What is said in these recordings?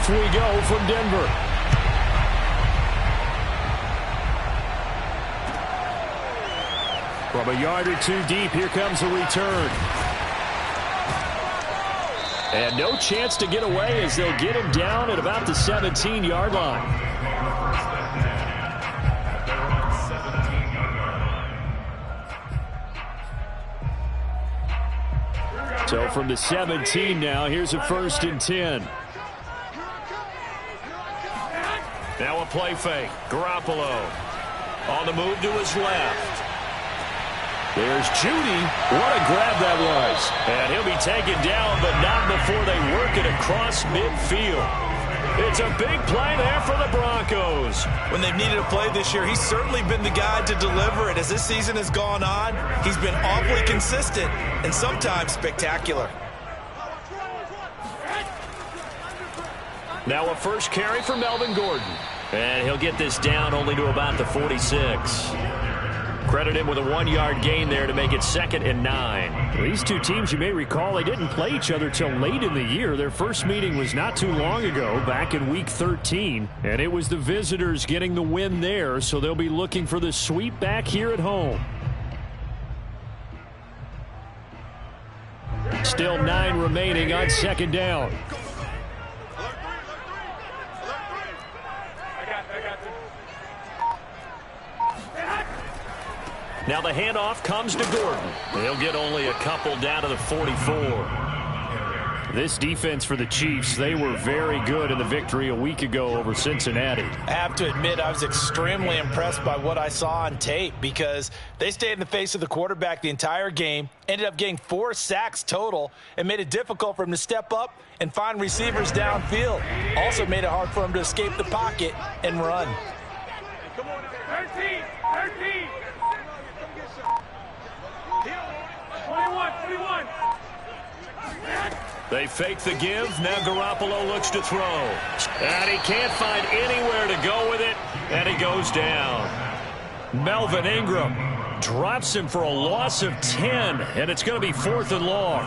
off we go from Denver. From a yard or two deep, here comes a return. And no chance to get away as they'll get him down at about the 17-yard line. So from the 17 now, here's a 1st and 10. Now a play fake. Garoppolo on the move to his left. There's Judy. What a grab that was. And he'll be taken down, but not before they work it across midfield. It's a big play there for the Broncos. When they've needed a play this year, he's certainly been the guy to deliver it. As this season has gone on, he's been awfully consistent and sometimes spectacular. Now a first carry for Melvin Gordon. And he'll get this down only to about the 46. Credit him with a 1-yard gain there to make it 2nd and 9. These two teams, you may recall, they didn't play each other till late in the year. Their first meeting was not too long ago, back in Week 13. And it was the visitors getting the win there, so they'll be looking for the sweep back here at home. Still 9 remaining on 2nd down. Now the handoff comes to Gordon. They'll get only a couple down to the 44. This defense for the Chiefs, they were very good in the victory a week ago over Cincinnati. I have to admit, I was extremely impressed by what I saw on tape because they stayed in the face of the quarterback the entire game, ended up getting 4 sacks total, and made it difficult for him to step up and find receivers downfield. Also made it hard for him to escape the pocket and run. Come on, 13. 21. They fake the give. Now Garoppolo looks to throw. And he can't find anywhere to go with it. And he goes down. Melvin Ingram drops him for a loss of 10. And it's going to be 4th and long.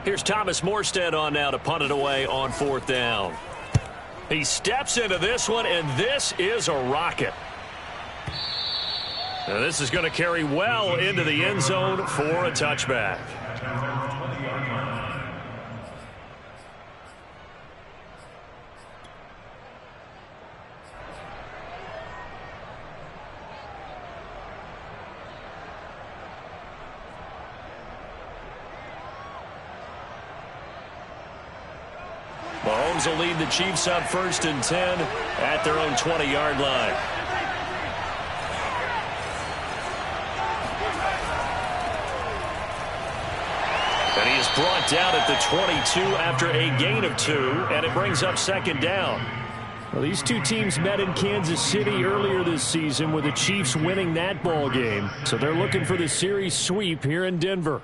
Here's Thomas Morstead on now to punt it away on 4th down. He steps into this one, and this is a rocket. Now this is going to carry well into the end zone for a touchback. Mahomes will lead the Chiefs up 1st and 10 at their own 20-yard line. And he is brought down at the 22 after a gain of 2, and it brings up 2nd down. Well, these two teams met in Kansas City earlier this season with the Chiefs winning that ball game. So they're looking for the series sweep here in Denver.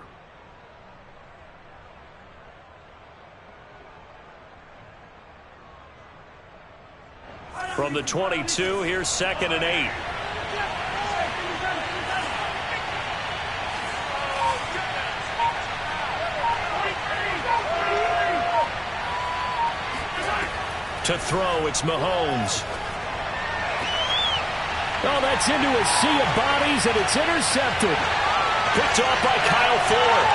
From the 22, here's 2nd and 8. To throw, it's Mahomes. Oh, that's into a sea of bodies, and it's intercepted. Picked off by Kyle Ford.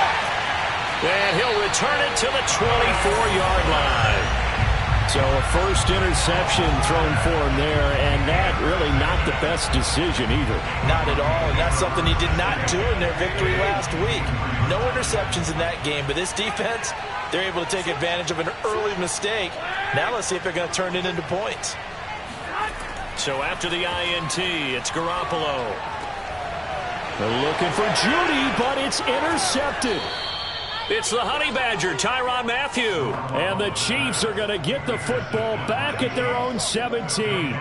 And he'll return it to the 24-yard line. So a first interception thrown for him there, and that really not the best decision either. Not at all, and that's something he did not do in their victory last week. No interceptions in that game, but this defense, they're able to take advantage of an early mistake. Now let's see if they're going to turn it into points. So after the INT, it's Garoppolo. They're looking for Judy, but it's intercepted. It's the Honey Badger, Tyrann Mathieu. And the Chiefs are going to get the football back at their own 17.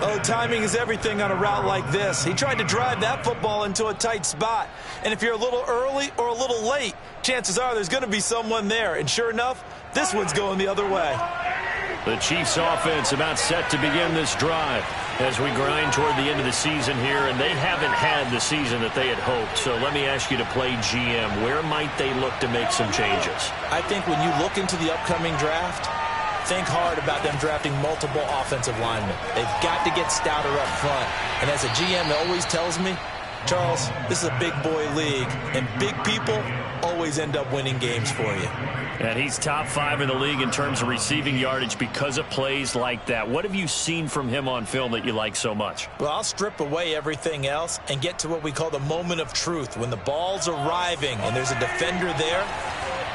Oh, timing is everything on a route like this. He tried to drive that football into a tight spot. And if you're a little early or a little late, chances are there's going to be someone there. And sure enough, this one's going the other way. The Chiefs offense about set to begin this drive as we grind toward the end of the season here, and they haven't had the season that they had hoped. So let me ask you to play GM. Where might they look to make some changes? I think when you look into the upcoming draft, think hard about them drafting multiple offensive linemen. They've got to get stouter up front. And as a GM, it always tells me, Charles, this is a big boy league, and big people always end up winning games for you. And he's top 5 in the league in terms of receiving yardage because of plays like that. What have you seen from him on film that you like so much? Well, I'll strip away everything else and get to what we call the moment of truth. When the ball's arriving and there's a defender there,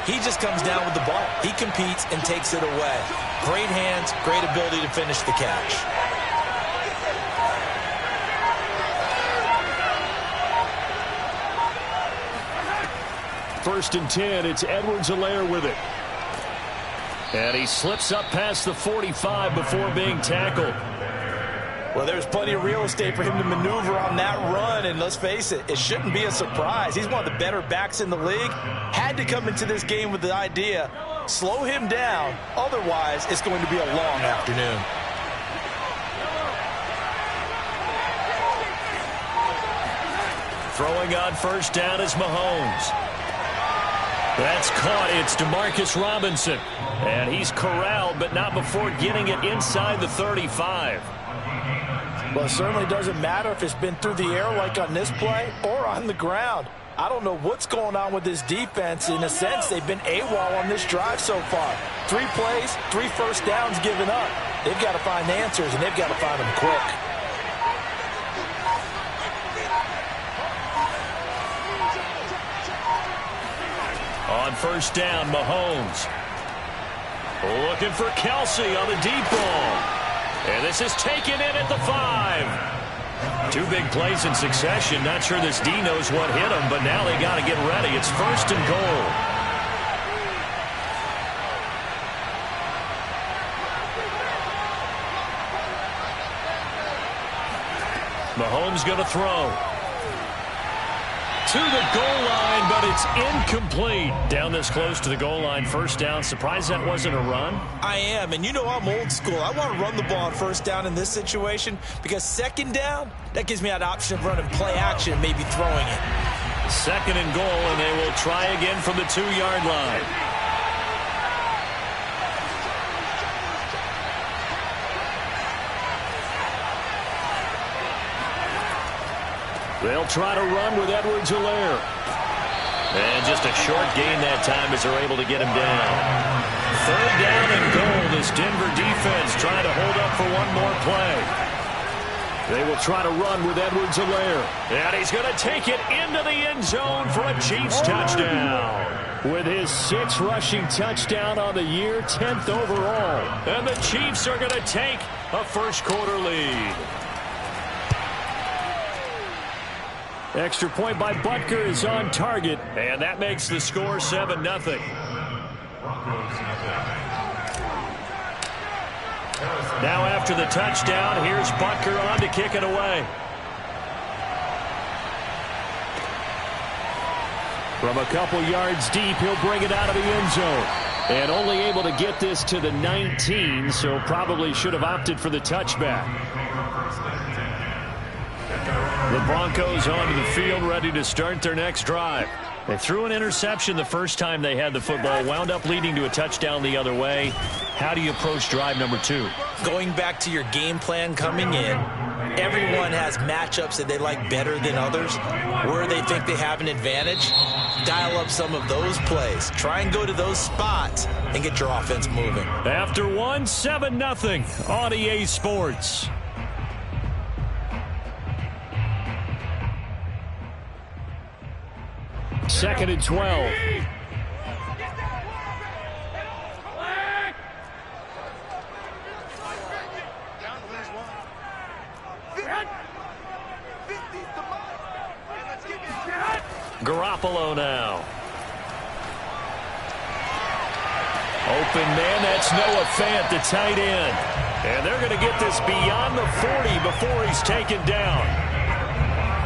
he just comes down with the ball. He competes and takes it away. Great hands, great ability to finish the catch. First and 10, it's Edwards-Helaire with it. And he slips up past the 45 before being tackled. Well, there's plenty of real estate for him to maneuver on that run, and let's face it, it shouldn't be a surprise. He's one of the better backs in the league. Had to come into this game with the idea, slow him down, otherwise it's going to be a long afternoon. Throwing on first down is Mahomes. That's caught. It's Demarcus Robinson. And he's corralled, but not before getting it inside the 35. Well, it certainly doesn't matter if it's been through the air like on this play or on the ground. I don't know what's going on with this defense. In a sense, they've been AWOL on this drive so far. 3 plays, 3 first downs given up. They've got to find answers, and they've got to find them quick. On first down, Mahomes. Looking for Kelsey on the deep ball. And this is taken in at the 5. 2 big plays in succession. Not sure this D knows what hit him, but now they got to get ready. It's first and goal. Mahomes going to throw. To the goal line, but it's incomplete. Down this close to the goal line, first down. Surprised that wasn't a run? I am, and you know I'm old school. I want to run the ball on first down in this situation because second down, that gives me that option of running play action, maybe throwing it. Second and goal, and they will try again from the 2-yard line. They'll try to run with Edwards-Helaire. And just a short gain that time as they're able to get him down. Third down and goal. This Denver defense trying to hold up for one more play. They will try to run with Edwards-Helaire. And he's going to take it into the end zone for a Chiefs touchdown. With his 6th rushing touchdown on the year, 10th overall. And the Chiefs are going to take a first-quarter lead. Extra point by Butker is on target, and that makes the score 7-0. Now after the touchdown, here's Butker on to kick it away. From a couple yards deep, he'll bring it out of the end zone. And only able to get this to the 19, so probably should have opted for the touchback. The Broncos onto the field, ready to start their next drive. They threw an interception the first time they had the football, wound up leading to a touchdown the other way. How do you approach drive number 2? Going back to your game plan coming in, everyone has matchups that they like better than others. Where they think they have an advantage, dial up some of those plays. Try and go to those spots and get your offense moving. After 7-0 on EA Sports. Second and 12. Garoppolo now. Open man, that's Noah Fant, the tight end. And they're going to get this beyond the 40 before he's taken down.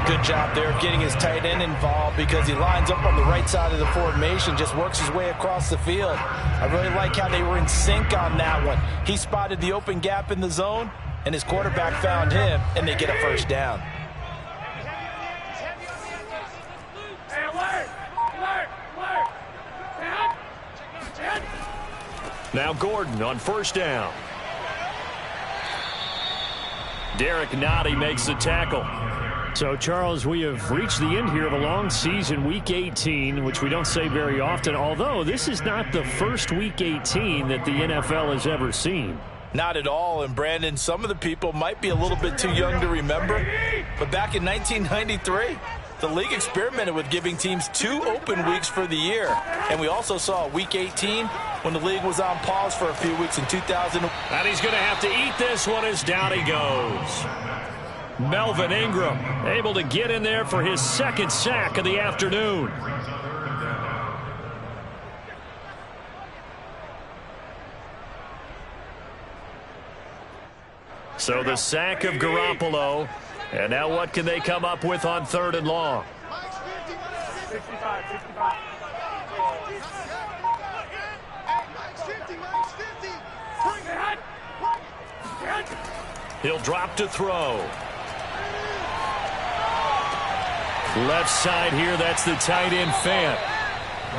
Good job there of getting his tight end involved because he lines up on the right side of the formation, just works his way across the field. I really like how they were in sync on that one. He spotted the open gap in the zone, and his quarterback found him, and they get a first down. Now Gordon on first down. Derek Nottie makes the tackle. So, Charles, we have reached the end here of a long season, Week 18, which we don't say very often, although this is not the first Week 18 that the NFL has ever seen. Not at all, and Brandon, some of the people might be a little bit too young to remember, but back in 1993, the league experimented with giving teams 2 open weeks for the year, and we also saw Week 18 when the league was on pause for a few weeks in 2000. And he's going to have to eat this one as down he goes. Melvin Ingram able to get in there for his second sack of the afternoon. So the sack of Garoppolo. And now what can they come up with on 3rd and long? 65. He'll drop to throw. Left side here, that's the tight end Fant.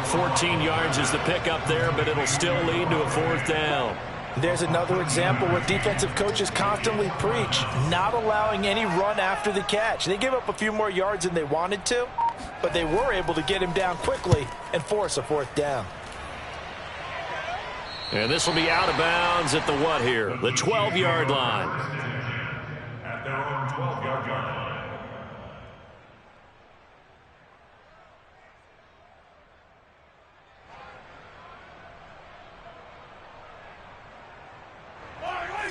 14 yards is the pickup there, but it'll still lead to a 4th down. There's another example where defensive coaches constantly preach, not allowing any run after the catch. They gave up a few more yards than they wanted to, but they were able to get him down quickly and force a 4th down. And this will be out of bounds at the what here? The 12-yard line. At their own 12-yard line.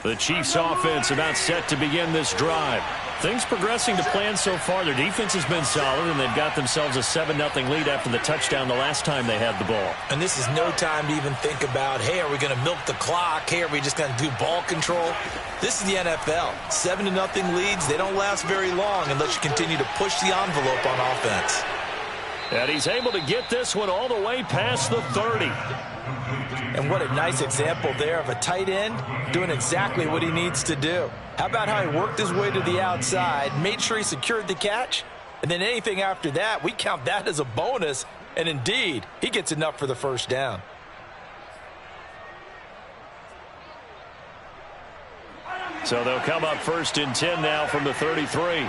The Chiefs offense about set to begin this drive. Things progressing to plan so far. Their defense has been solid, and they've got themselves a 7-0 lead after the touchdown the last time they had the ball. And this is no time to even think about, hey, are we going to milk the clock? Hey, are we just going to do ball control? This is the NFL. 7-0 leads, they don't last very long unless you continue to push the envelope on offense. And he's able to get this one all the way past the 30. And what a nice example there of a tight end doing exactly what he needs to do. How about how he worked his way to the outside, made sure he secured the catch, and then anything after that, we count that as a bonus, and indeed, he gets enough for the 1st down. So they'll come up 1st and 10 now from the 33.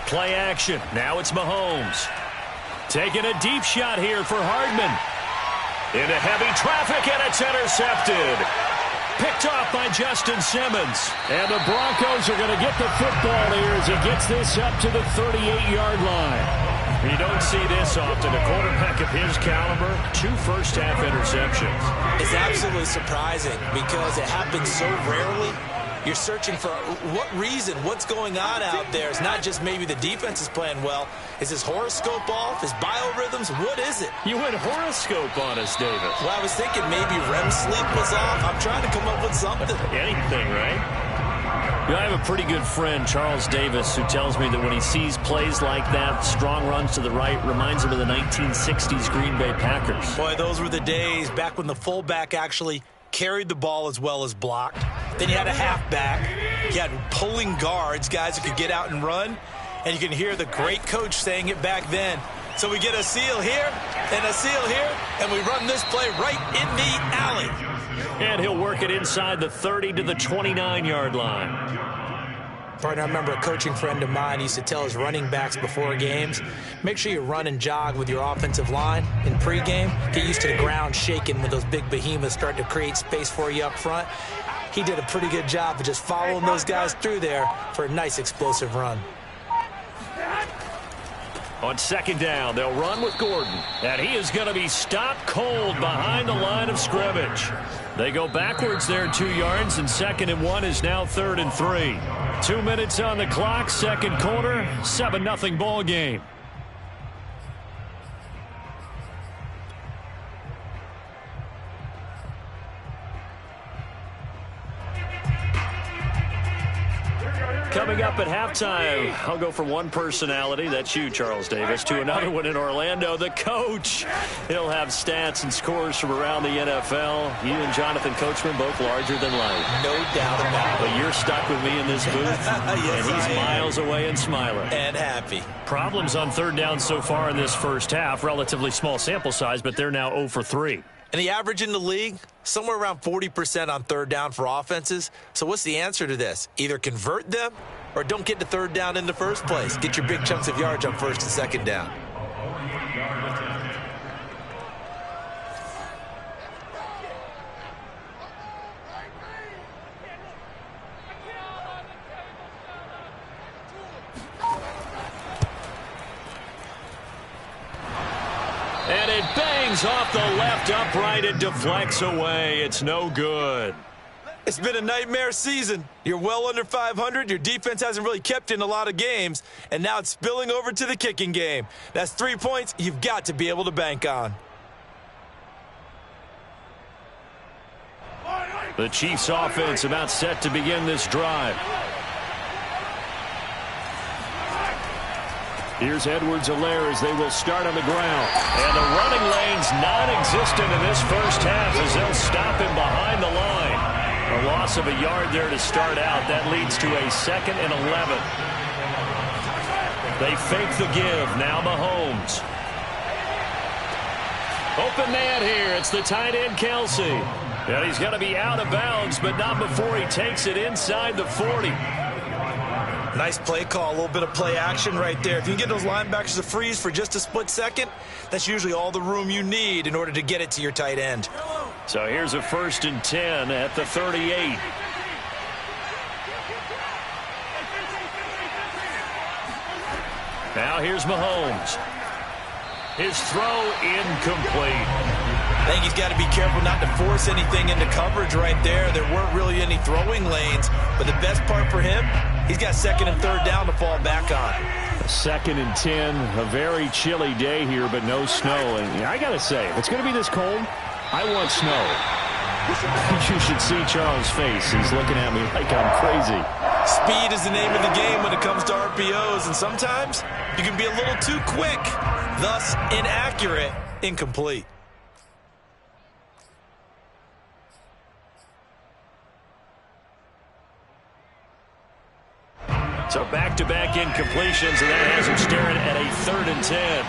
Play action. Now it's Mahomes. Taking a deep shot here for Hardman. Into heavy traffic, and it's intercepted. Picked off by Justin Simmons. And the Broncos are going to get the football here as he gets this up to the 38-yard line. You don't see this often. A quarterback of his caliber, 2 first-half interceptions. It's absolutely surprising because it happens so rarely. You're searching for what reason, what's going on out there. It's not just maybe the defense is playing well. Is his horoscope off? His biorhythms? What is it? You went horoscope on us, David. Well, I was thinking maybe REM sleep was off. I'm trying to come up with something. Anything, right? You know, I have a pretty good friend, Charles Davis, who tells me that when he sees plays like that, strong runs to the right, reminds him of the 1960s Green Bay Packers. Boy, those were the days back when the fullback actually carried the ball as well as blocked. Then you had a halfback. You had pulling guards, guys who could get out and run. And you can hear the great coach saying it back then. So we get a seal here and a seal here, and we run this play right in the alley. And he'll work it inside the 30 to the 29-yard line. Partner, I remember a coaching friend of mine used to tell his running backs before games, make sure you run and jog with your offensive line in pregame. Get used to the ground shaking when those big behemoths start to create space for you up front. He did a pretty good job of just following those guys through there for a nice explosive run. On 2nd down, they'll run with Gordon. And he is going to be stopped cold behind the line of scrimmage. They go backwards there 2 yards, and 2nd and 1 is now 3rd and 3. 2 minutes on the clock, 2nd quarter, 7-0 ball game. coming up at halftime. I'll go from one personality, that's you, Charles Davis, to another one in Orlando, the coach. He'll have stats and scores from around the NFL. You and Jonathan Coachman both larger than life. No doubt about it. But you're stuck with me in this booth, yes, and he's miles away and smiling. And happy. Problems on third down so far in this first half. Relatively small sample size, but they're now 0 for 3. And the average in the league, somewhere around 40% on third down for offenses. So what's the answer to this? Either convert them or don't get to third down in the first place. Get your big chunks of yards on first and second down. And it bangs off the left upright and deflects away. It's no good. It's been a nightmare season. You're well under 500. Your defense hasn't really kept in a lot of games. And now it's spilling over to the kicking game. That's 3 points you've got to be able to bank on. The Chiefs offense about set to begin this drive. Here's Edwards-Helaire as they will start on the ground. And the running lane's non-existent in this first half as they'll stop him behind the line. A loss of a yard there to start out. That leads to a 2nd and 11. They fake the give. Now Mahomes. Open man here. It's the tight end, Kelsey. And he's going to be out of bounds, but not before he takes it inside the 40. Nice play call, a little bit of play action right there. If you can get those linebackers to freeze for just a split second, that's usually all the room you need in order to get it to your tight end. So here's a 1st and 10 at the 38. Now here's Mahomes. His throw incomplete. I think he's got to be careful not to force anything into coverage right there. There weren't really any throwing lanes, but the best part for him, he's got 2nd and 3rd down to fall back on. 2nd and 10, a very chilly day here, but no snow. And I got to say, if it's going to be this cold, I want snow. You should see Charles' face. He's looking at me like I'm crazy. Speed is the name of the game when it comes to RPOs, and sometimes you can be a little too quick, thus inaccurate, incomplete. So back-to-back incompletions, and that has him staring at a 3rd and 10.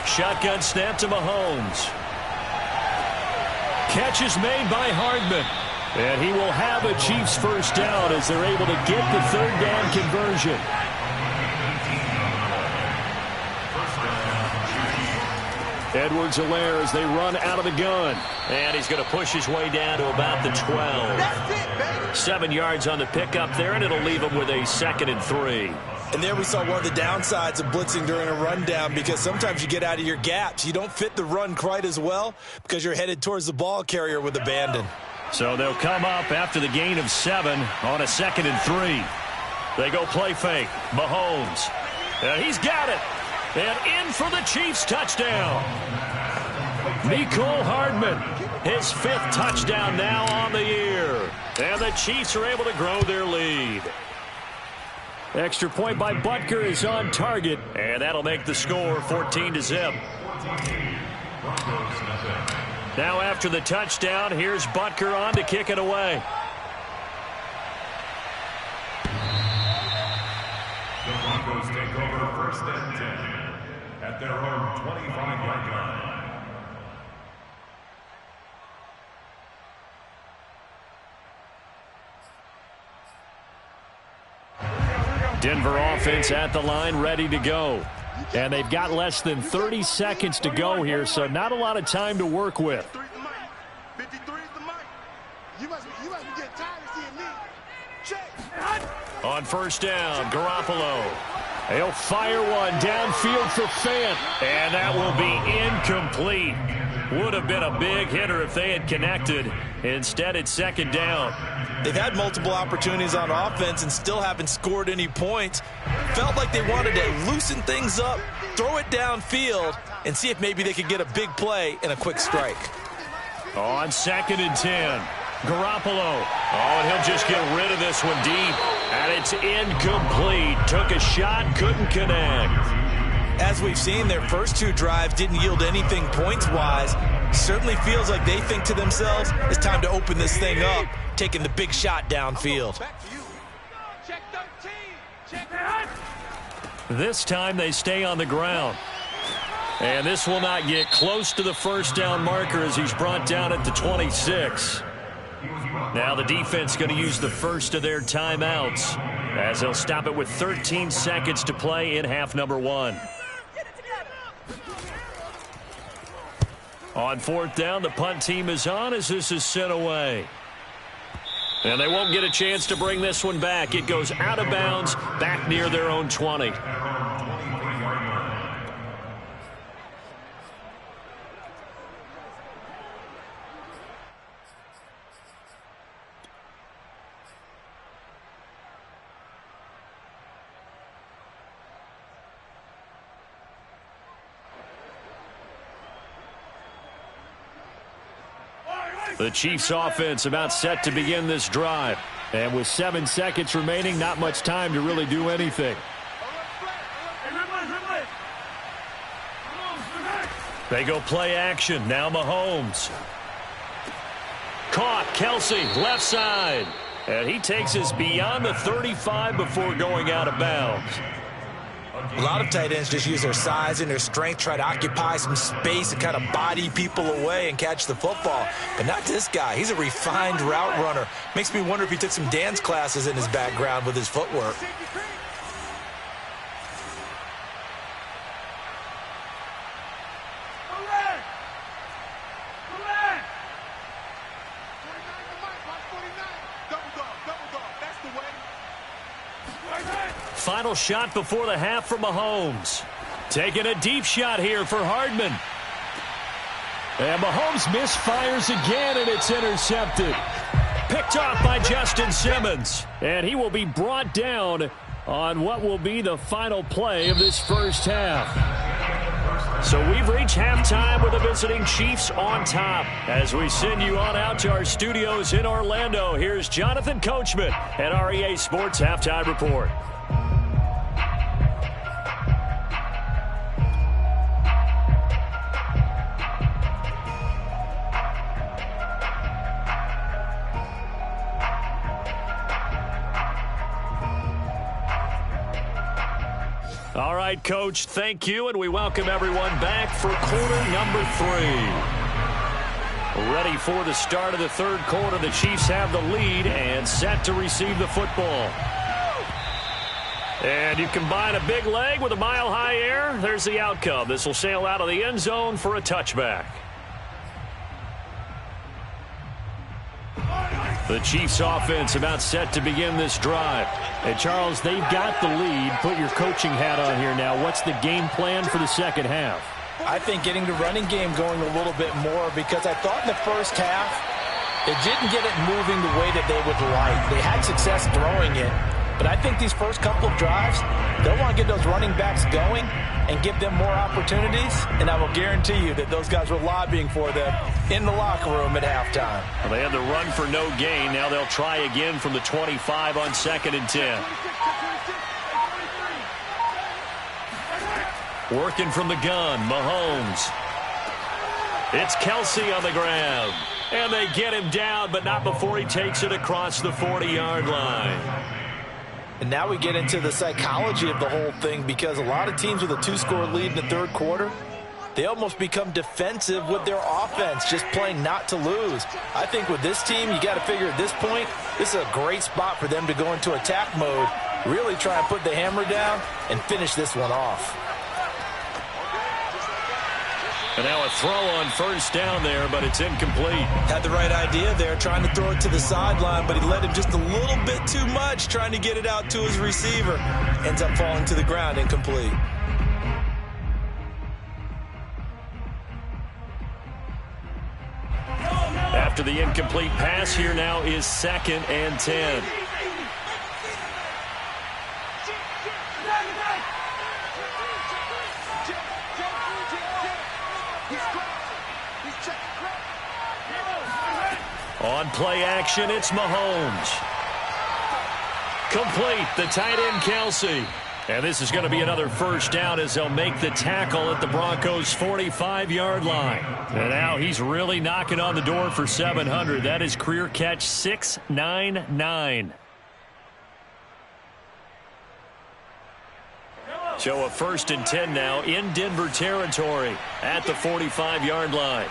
Shotgun snap to Mahomes. Catch is made by Hardman. And he will have a Chiefs first down as they're able to get the 3rd down conversion. Edwards-Helaire as they run out of the gun. And he's going to push his way down to about the 12. That's it, baby. 7 yards on the pickup there, and it'll leave him with a 2nd and 3. And there we saw one of the downsides of blitzing during a rundown, because sometimes you get out of your gaps. You don't fit the run quite as well because you're headed towards the ball carrier with abandon. So they'll come up after the gain of 7 on a 2nd and 3. They go play fake. Mahomes. And he's got it. And in for the Chiefs touchdown. Mecole Hardman, his 5th touchdown now on the year. And the Chiefs are able to grow their lead. Extra point by Butker is on target. And that'll make the score 14-0. Now after the touchdown, here's Butker on to kick it away. The Broncos take over 1st and 10 at their own 25-yard line. Denver offense at the line, ready to go. And they've got less than 30 seconds to go here, so not a lot of time to work with. 53 is the mic. You must be getting tired of seeing me. Check. On 1st down, Garoppolo. He'll fire one downfield for Fant. And that will be incomplete. Would have been a big hitter if they had connected. Instead, it's second down. They've had multiple opportunities on offense and still haven't scored any points. Felt like they wanted to loosen things up, throw it downfield, and see if maybe they could get a big play and a quick strike. On second and 10, Garoppolo. Oh, and he'll just get rid of this one deep. And it's incomplete. Took a shot, couldn't connect. As we've seen, their first two drives didn't yield anything points-wise. Certainly feels like they think to themselves, it's time to open this thing up, taking the big shot downfield. This time they stay on the ground. And this will not get close to the first down marker as he's brought down at the 26. Now the defense going to use the first of their timeouts as they'll stop it with 13 seconds to play in half number 1. On fourth down, the punt team is on as this is sent away. And they won't get a chance to bring this one back. It goes out of bounds back near their own 20. The Chiefs offense about set to begin this drive. And with 7 seconds remaining, not much time to really do anything. They go play action. Now Mahomes. Caught. Kelsey, left side. And he takes us beyond the 35 before going out of bounds. A lot of tight ends just use their size and their strength, try to occupy some space and kind of body people away and catch the football. But not this guy. He's a refined route runner. Makes me wonder if he took some dance classes in his background with his footwork. Final shot before the half for Mahomes. Taking a deep shot here for Hardman. And Mahomes misfires again, and it's intercepted. Picked off by Justin Simmons. And he will be brought down on what will be the final play of this first half. So we've reached halftime with the visiting Chiefs on top. As we send you on out to our studios in Orlando, here's Jonathan Coachman at REA Sports Halftime Report. All right, Coach, thank you, and we welcome everyone back for quarter number 3. Ready for the start of the third quarter. The Chiefs have the lead and set to receive the football. And you combine a big leg with a mile-high air, there's the outcome. This will sail out of the end zone for a touchback. The Chiefs offense about set to begin this drive. And Charles, they've got the lead. Put your coaching hat on here now. What's the game plan for the second half? I think getting the running game going a little bit more, because I thought in the first half they didn't get it moving the way that they would like. They had success throwing it, but I think these first couple of drives, they'll want to get those running backs going and give them more opportunities, and I will guarantee you that those guys were lobbying for them in the locker room at halftime. Well, they had the run for no gain. Now they'll try again from the 25 on second and 10. Working from the gun, Mahomes. It's Kelsey on the ground. And they get him down, but not before he takes it across the 40-yard line. And now we get into the psychology of the whole thing, because a lot of teams with a 2-score lead in the third quarter, they almost become defensive with their offense, just playing not to lose. I think with this team, you got to figure at this point, this is a great spot for them to go into attack mode, really try and put the hammer down and finish this one off. And now a throw on first down there, but it's incomplete. Had the right idea there, trying to throw it to the sideline, but he led him just a little bit too much, trying to get it out to his receiver. Ends up falling to the ground, incomplete. After the incomplete pass, here now is 2nd and 10. On play action, it's Mahomes. Complete, the tight end Kelsey. And this is going to be another first down as they'll make the tackle at the Broncos' 45-yard line. And now he's really knocking on the door for 700. That is career catch 699. So a 1st and 10 now in Denver territory at the 45-yard line.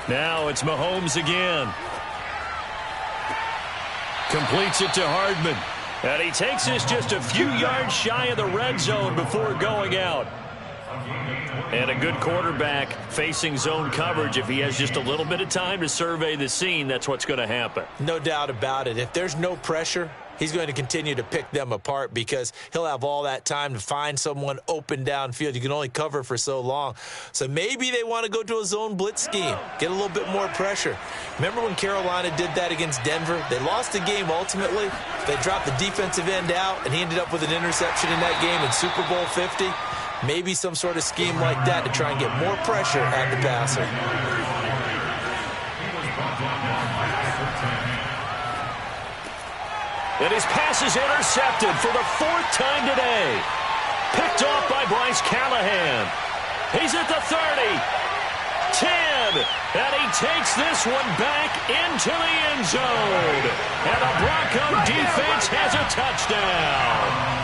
Now it's Mahomes again. Completes it to Hardman. And he takes this just a few yards shy of the red zone before going out. And a good quarterback facing zone coverage. If he has just a little bit of time to survey the scene, that's what's going to happen. No doubt about it. If there's no pressure, he's going to continue to pick them apart because he'll have all that time to find someone open downfield. You can only cover for so long. So maybe they want to go to a zone blitz scheme, get a little bit more pressure. Remember when Carolina did that against Denver? They lost the game ultimately. They dropped the defensive end out, and he ended up with an interception in that game in Super Bowl 50. Maybe some sort of scheme like that to try and get more pressure at the passer. And his pass is intercepted for the 4th time today. Picked off by Bryce Callahan. He's at the 30. 10. And he takes this one back into the end zone. And the Bronco defense has a touchdown.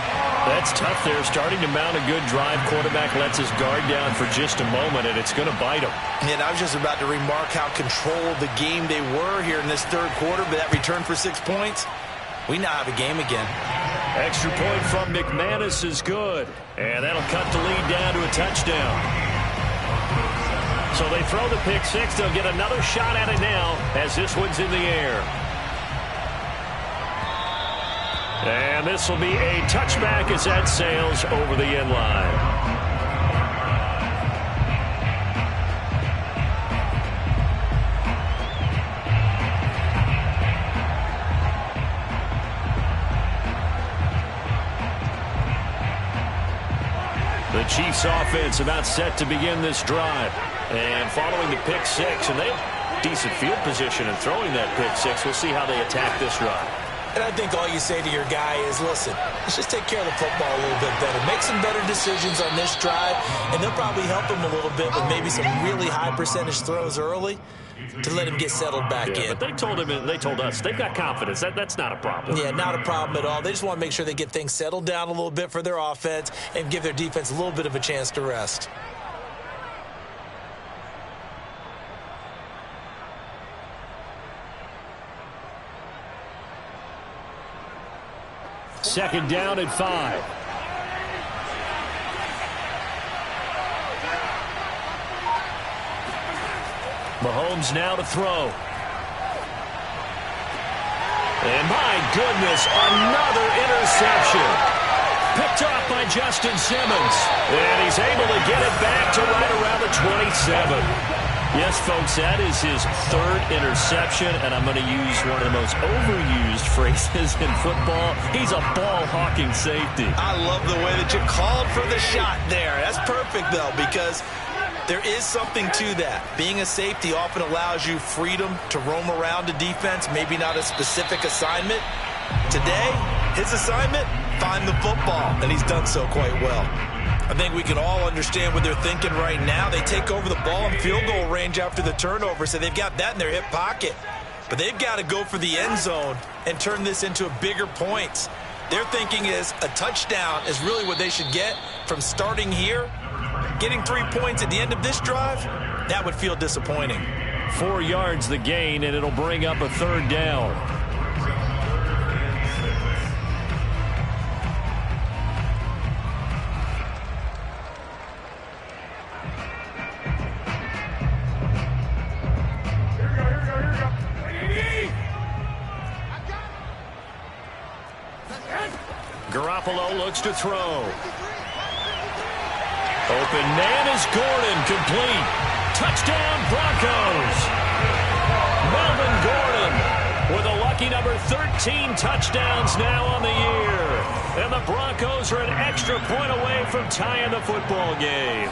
That's tough there, starting to mount a good drive. Quarterback lets his guard down for just a moment, and it's going to bite him. And I was just about to remark how controlled the game they were here in this 3rd quarter, but that return for 6 points, we now have a game again. Extra point from McManus is good, and that'll cut the lead down to a touchdown. So they throw the pick 6. They'll get another shot at it now as this one's in the air. And this will be a touchback as that sails over the end line. The Chiefs offense about set to begin this drive. And following the pick 6, and they have decent field position in throwing that pick 6. We'll see how they attack this drive. And I think all you say to your guy is, listen, let's just take care of the football a little bit better. Make some better decisions on this drive, and they'll probably help him a little bit with maybe some really high percentage throws early to let him get settled back in. But they told him, they told us, they've got confidence. That's not a problem. Yeah, not a problem at all. They just want to make sure they get things settled down a little bit for their offense and give their defense a little bit of a chance to rest. Second down at 5. Mahomes now to throw. And my goodness, another interception. Picked off by Justin Simmons. And he's able to get it back to right around the 27. Yes, folks, that is his 3rd interception, and I'm going to use one of the most overused phrases in football. He's a ball-hawking safety. I love the way that you called for the shot there. That's perfect, though, because there is something to that. Being a safety often allows you freedom to roam around the defense, maybe not a specific assignment. Today, his assignment, find the football, and he's done so quite well. I think we can all understand what they're thinking right now. They take over the ball in field goal range after the turnover, so they've got that in their hip pocket. But they've got to go for the end zone and turn this into bigger points. Their thinking is a touchdown is really what they should get from starting here. Getting 3 points at the end of this drive, that would feel disappointing. 4 yards the gain, and it'll bring up a 3rd down. Garoppolo looks to throw. Open man is Gordon, complete. Touchdown, Broncos. Melvin Gordon with a lucky number 13 touchdowns now on the year. And the Broncos are an extra point away from tying the football game.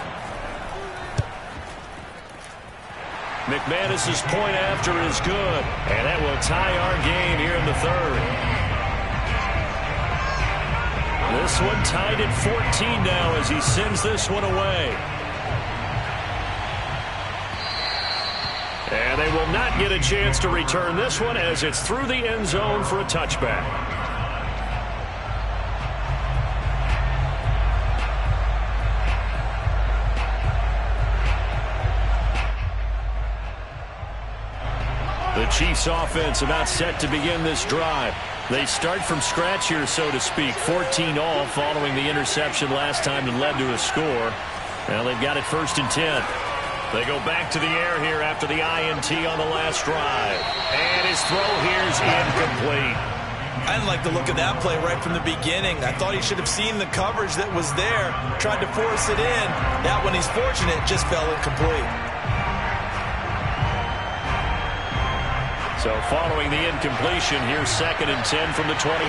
McManus's point after is good, and that will tie our game here in the third. This one tied at 14 now as he sends this one away. And they will not get a chance to return this one as it's through the end zone for a touchback. The Chiefs offense about set to begin this drive. They start from scratch here, so to speak. 14 all following the interception last time that led to a score. Now they've got it 1st and 10. They go back to the air here after the INT on the last drive. And his throw here's incomplete. I didn't like the look of that play right from the beginning. I thought he should have seen the coverage that was there, tried to force it in. That one, he's fortunate, just fell incomplete. So following the incompletion, here's 2nd and 10 from the 25.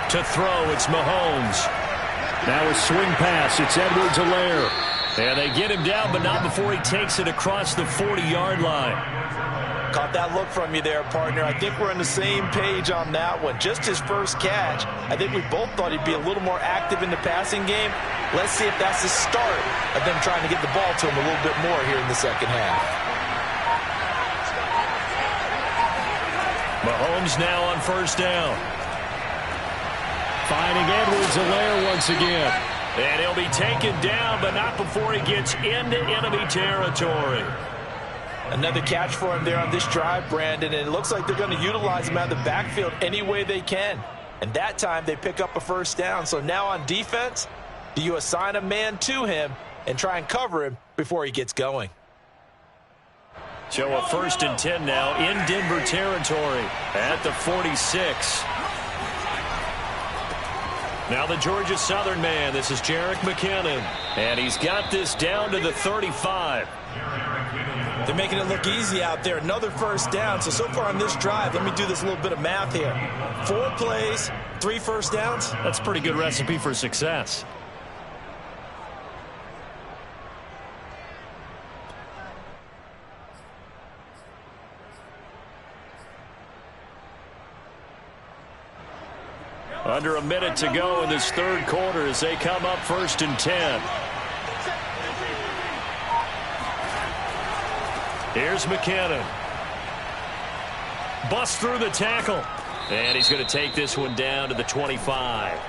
To throw, it's Mahomes. Now a swing pass, it's Edwards-Helaire. And they get him down, but not before he takes it across the 40-yard line. Caught that look from you there, partner. I think we're on the same page on that one. Just his first catch. I think we both thought he'd be a little more active in the passing game. Let's see if that's the start of them trying to get the ball to him a little bit more here in the second half. Mahomes now on 1st down. Finding Edwards-Helaire once again. And he'll be taken down, but not before he gets into enemy territory. Another catch for him there on this drive, Brandon, and it looks like they're going to utilize him out of the backfield any way they can. And that time they pick up a 1st down. So now on defense, do you assign a man to him and try and cover him before he gets going? So a 1st and 10 now in Denver territory at the 46. Now the Georgia Southern man, this is Jerick McKinnon. And he's got this down to the 35. They're making it look easy out there. Another 1st down. So far on this drive, let me do this little bit of math here. 4 plays, 3 1st downs. That's a pretty good recipe for success. Under a minute to go in this third quarter as they come up 1st and 10. Here's McKinnon. Busts through the tackle. And he's going to take this one down to the 25.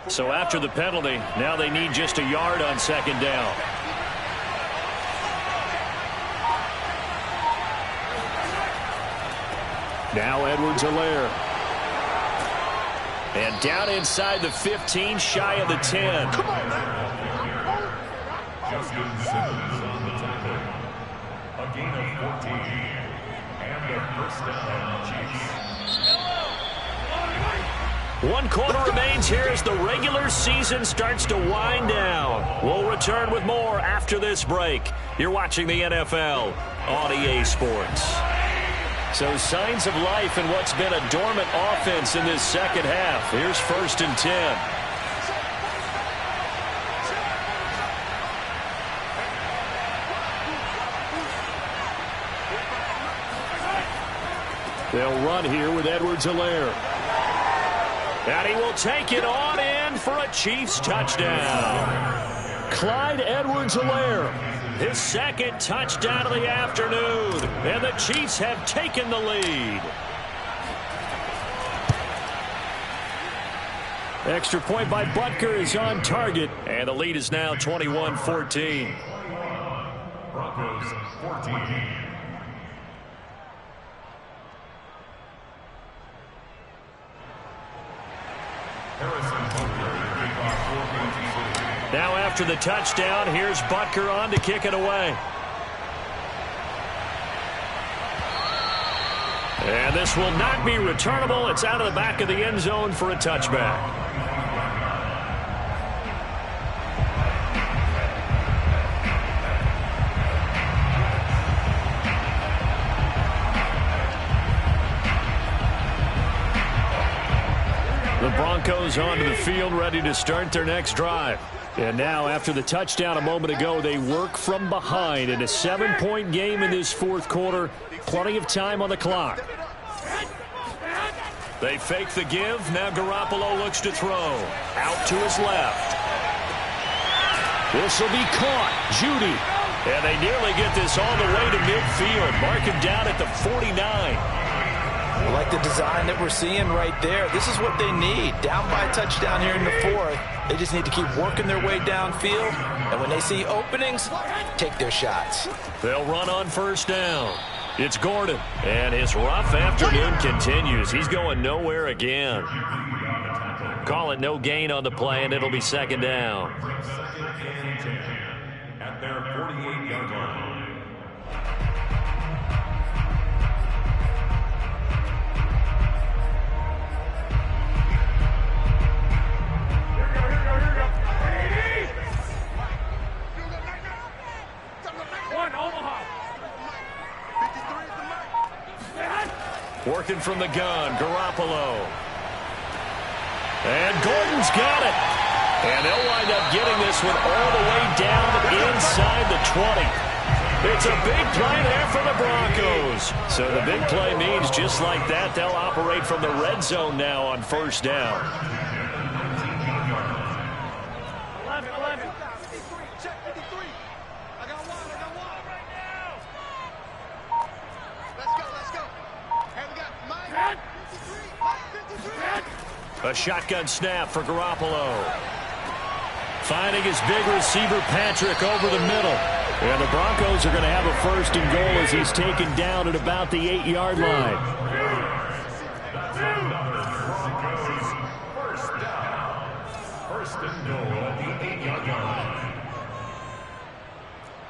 So after the penalty, now they need just a yard on 2nd down. Now Edwards-Helaire. And down inside the 15, shy of the 10. Come on, man. Justin Simmons on the tackle. A gain of 14. And a 1st down, Chiefs. 1 quarter remains here as the regular season starts to wind down. We'll return with more after this break. You're watching the NFL on EA Sports. So signs of life in what's been a dormant offense in this second half. Here's 1st and 10. They'll run here with Edwards-Helaire. And he will take it on in for a Chiefs touchdown. Clyde Edwards-Helaire, his 2nd touchdown of the afternoon. And the Chiefs have taken the lead. Extra point by Butker is on target. And the lead is now 21-14. Broncos 14. Now after the touchdown, here's Butker on to kick it away. And this will not be returnable. It's out of the back of the end zone for a touchback. The Broncos onto the field, ready to start their next drive. And now, after the touchdown a moment ago, they work from behind in a 7-point game in this fourth quarter. Plenty of time on the clock. They fake the give. Now Garoppolo looks to throw. Out to his left. This will be caught. Judy. And they nearly get this all the way to midfield. Mark him down at the 49. I like the design that we're seeing right there. This is what they need. Down by a touchdown here in the fourth. They just need to keep working their way downfield. And when they see openings, take their shots. They'll run on first down. It's Gordon. And his rough afternoon continues. He's going nowhere again. Call it no gain on the play, and it'll be second down. At their 48-yard line. Working from the gun, Garoppolo. And Gordon's got it. And they'll wind up getting this one all the way down inside the 20. It's a big play there for the Broncos. So the big play means just like that, they'll operate from the red zone now on first down. 11. Check 53. I got one right now. Let's go. Hey, we got Mike 53. A shotgun snap for Garoppolo. Finding his big receiver, Patrick, over the middle. And the Broncos are going to have a first and goal as he's taken down at about the 8-yard line. First and goal at the 8-yard line.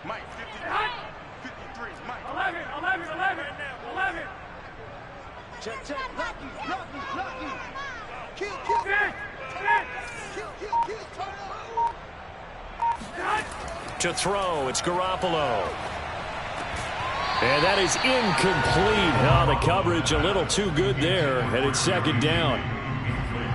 Mike 53. Mike 11. Check. Lucky. Kill. To throw, it's Garoppolo. And that is incomplete. Oh, the coverage a little too good there, and it's second down.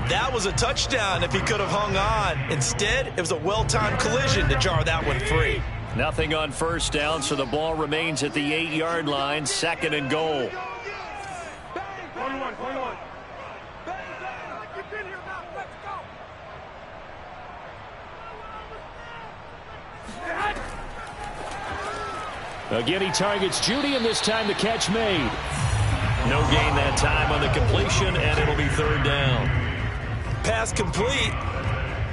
That was a touchdown if he could have hung on. Instead, it was a well-timed collision to jar that one free. Nothing on first down, so the ball remains at the 8-yard line, second and goal. 21. Again, he targets Judy, and this time the catch made. No gain that time on the completion, and it'll be third down. Pass complete,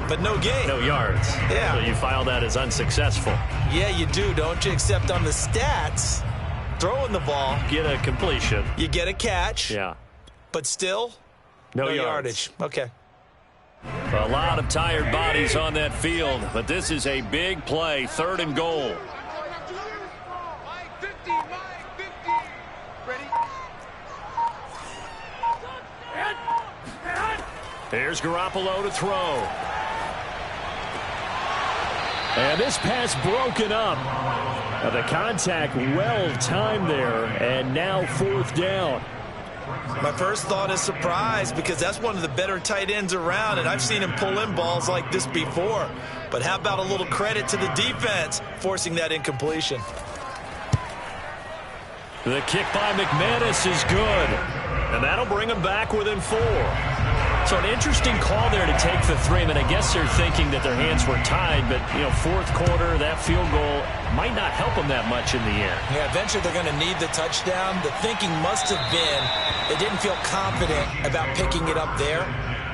but no gain. No yards. Yeah. So you file that as unsuccessful. Yeah, you do, don't you? Except on the stats, throwing the ball. Get a completion. You get a catch. Yeah. But still, no yardage. Okay. A lot of tired bodies on that field, but this is a big play, third and goal. Mike 50. Ready? Here's Garoppolo to throw. And this pass broken up. The contact well timed there, and now fourth down. My first thought is surprise because that's one of the better tight ends around, and I've seen him pull in balls like this before. But how about a little credit to the defense forcing that incompletion? The kick by McManus is good, and that'll bring him back within 4. So an interesting call there to take the 3. I mean, I guess they're thinking that their hands were tied, but, you know, fourth quarter, that field goal might not help them that much in the end. Yeah, eventually they're going to need the touchdown. The thinking must have been they didn't feel confident about picking it up there,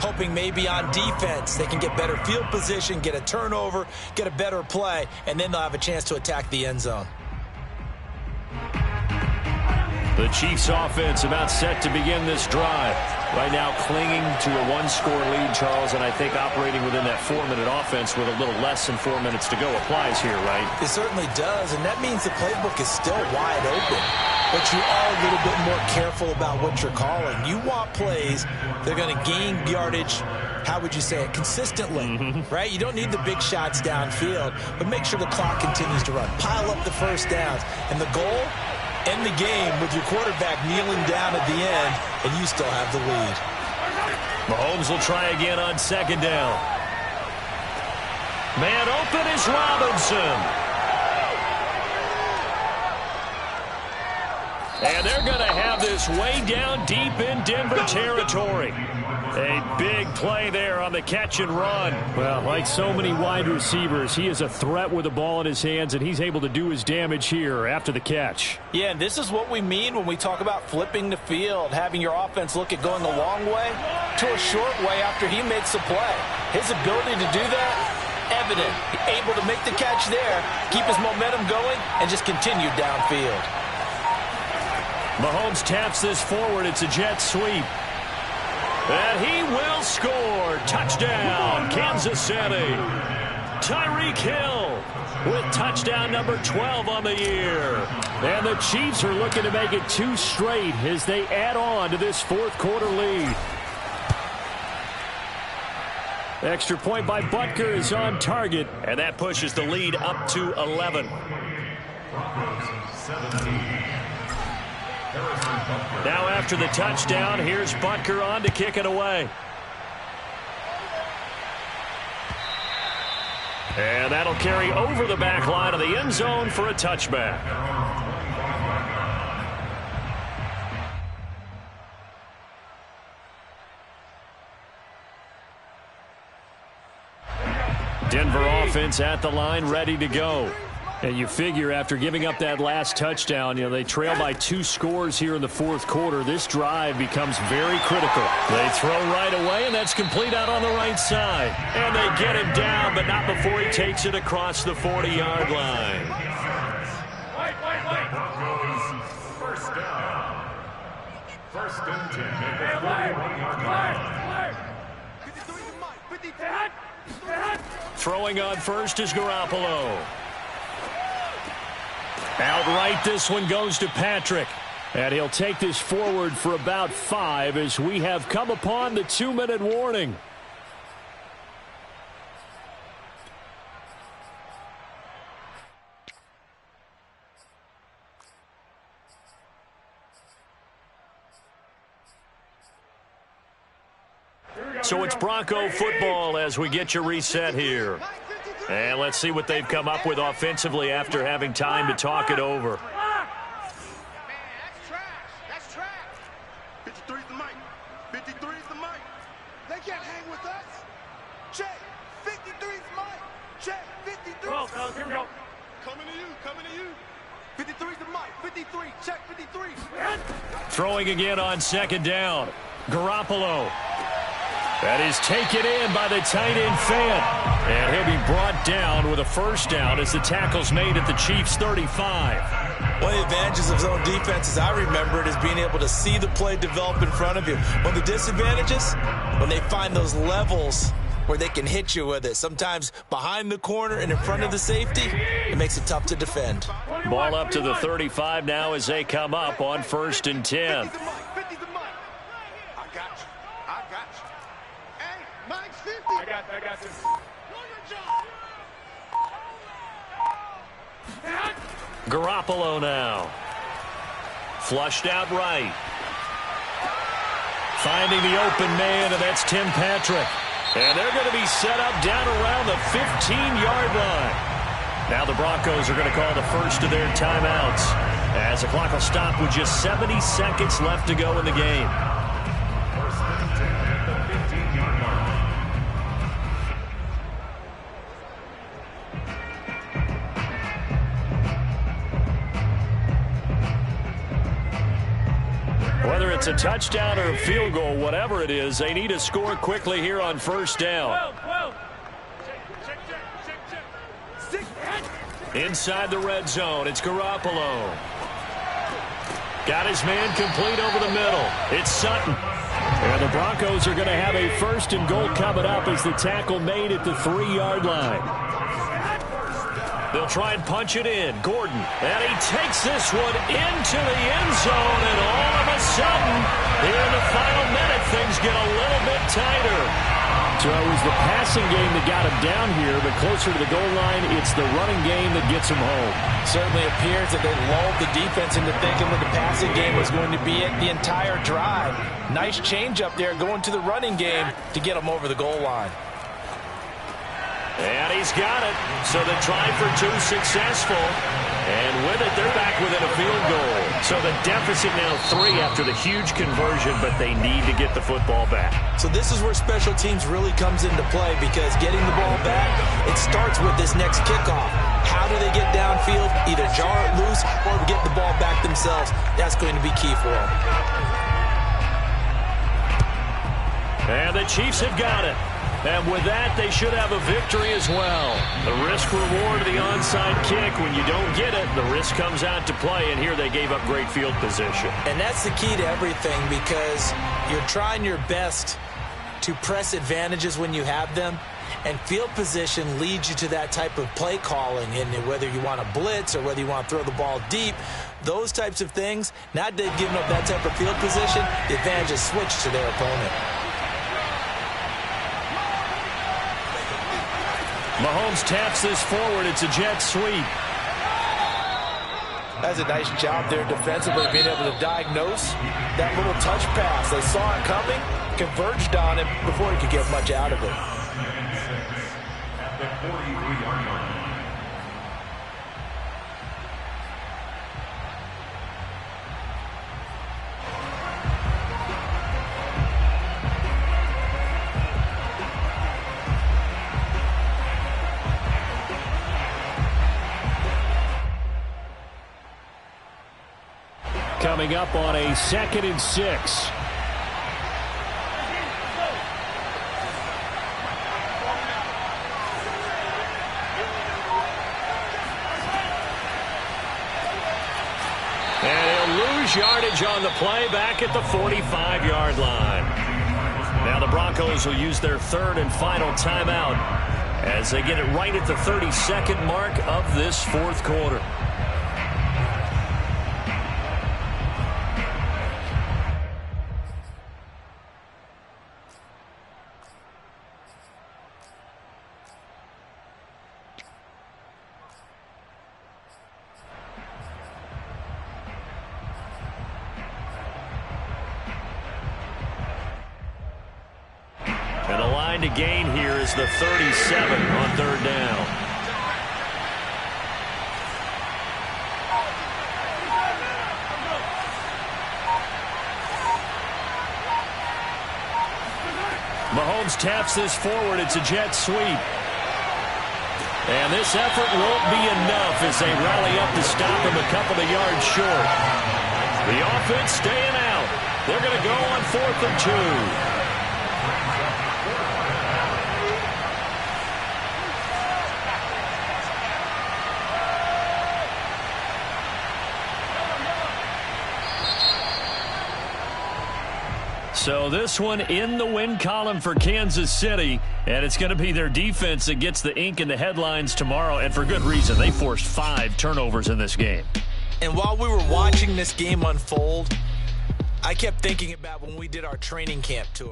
hoping maybe on defense they can get better field position, get a turnover, get a better play, and then they'll have a chance to attack the end zone. The Chiefs offense about set to begin this drive. Right now clinging to a one-score lead, Charles, and I think operating within that 4-minute offense with a little less than 4 minutes to go applies here, right? It certainly does, and that means the playbook is still wide open. But you are a little bit more careful about what you're calling. You want plays that are going to gain yardage, how would you say it, consistently, right? You don't need the big shots downfield, but make sure the clock continues to run. Pile up the first downs. And the goal, end the game with your quarterback kneeling down at the end, and you still have the lead. Mahomes will try again on second down. Man open is Robinson. And they're going to have this way down deep in Denver territory. A big play there on the catch and run. Well, like so many wide receivers, he is a threat with the ball in his hands, and he's able to do his damage here after the catch. Yeah, and this is what we mean when we talk about flipping the field, having your offense look at going a long way to a short way after he makes a play. His ability to do that, evident. Able to make the catch there, keep his momentum going, and just continue downfield. Mahomes taps this forward. It's a jet sweep. And he will score. Touchdown, Kansas City. Tyreek Hill with touchdown number 12 on the year. And the Chiefs are looking to make it 2 straight as they add on to this fourth-quarter lead. Extra point by Butker is on target. And that pushes the lead up to 11. Now after the touchdown, here's Butker on to kick it away. And that'll carry over the back line of the end zone for a touchback. Denver offense at the line, ready to go. And you figure after giving up that last touchdown, they trail by 2 scores here in the fourth quarter. This drive becomes very critical. They throw right away, and that's complete out on the right side. And they get him down, but not before he takes it across the 40-yard line. First down. First and 10 at the 41-yard line. Throwing on first is Garoppolo. Outright, this one goes to Patrick. And he'll take this forward for about 5 as we have come upon the 2-minute warning. So it's Bronco football as we get you reset here. And let's see what they've come up with offensively after having time to talk it over. Man, that's trash. That's trash. 53's the mic. 53's the mic. They can't hang with us. Check. 53's mic. Check. 53. Well, fellas, here we go. Coming to you. Coming to you. 53's the mic. 53. Check. 53. Throwing again on second down. Garoppolo. That is taken in by the tight end Fant. And he'll be brought down with a first down as the tackle's made at the Chiefs' 35. One of the advantages of zone defense, as I remember it, is being able to see the play develop in front of you. One of the disadvantages, when they find those levels where they can hit you with it. Sometimes behind the corner and in front of the safety, it makes it tough to defend. Ball up to the 35 now as they come up on first and 10. 50's the mic. 50's the mic. I got you. I got you. Hey, Mike's 50. I got this. Garoppolo now. Flushed out right. Finding the open man, and that's Tim Patrick. And they're going to be set up down around the 15-yard line. Now the Broncos are going to call the first of their timeouts as the clock will stop with just 70 seconds left to go in the game. First and 10 at the 15-yard line. Whether it's a touchdown or a field goal, whatever it is, they need to score quickly here on first down. Inside the red zone, it's Garoppolo. Got his man complete over the middle. It's Sutton. And the Broncos are going to have a 1st and goal coming up as the tackle made at the 3-yard line. They'll try and punch it in. Gordon, and he takes this one into the end zone, and all of a sudden, here in the final minute, things get a little bit tighter. So it was the passing game that got him down here, but closer to the goal line, it's the running game that gets him home. Certainly appears that they lulled the defense into thinking that the passing game was going to be it the entire drive. Nice change up there going to the running game to get him over the goal line. And he's got it. So the try for 2 successful. And with it, they're back within a field goal. So the deficit now 3 after the huge conversion, but they need to get the football back. So this is where special teams really comes into play, because getting the ball back, it starts with this next kickoff. How do they get downfield? Either jar it loose or get the ball back themselves. That's going to be key for them. And the Chiefs have got it. And with that, they should have a victory as well. The risk-reward of the onside kick, when you don't get it, the risk comes out to play, and here they gave up great field position. And that's the key to everything, because you're trying your best to press advantages when you have them, and field position leads you to that type of play calling, and whether you want to blitz or whether you want to throw the ball deep, those types of things, now they've given up that type of field position, the advantage is switched to their opponent. Mahomes taps this forward. It's a jet sweep. That's a nice job there defensively, being able to diagnose that little touch pass. They saw it coming, converged on him before he could get much out of it. At the 43-yard line. Coming up on a 2nd and 6. And he'll lose yardage on the play back at the 45-yard line. Now the Broncos will use their 3rd and final timeout as they get it right at the 32nd mark of this 4th quarter. And the line to gain here is the 37 on 3rd down. Mahomes taps this forward. It's a jet sweep. And this effort won't be enough as they rally up to stop him a couple of yards short. The offense staying out. They're going to go on 4th and 2. So this one in the win column for Kansas City, and it's going to be their defense that gets the ink in the headlines tomorrow, and for good reason. They forced 5 turnovers in this game. And while we were watching this game unfold, I kept thinking about when we did our training camp tour.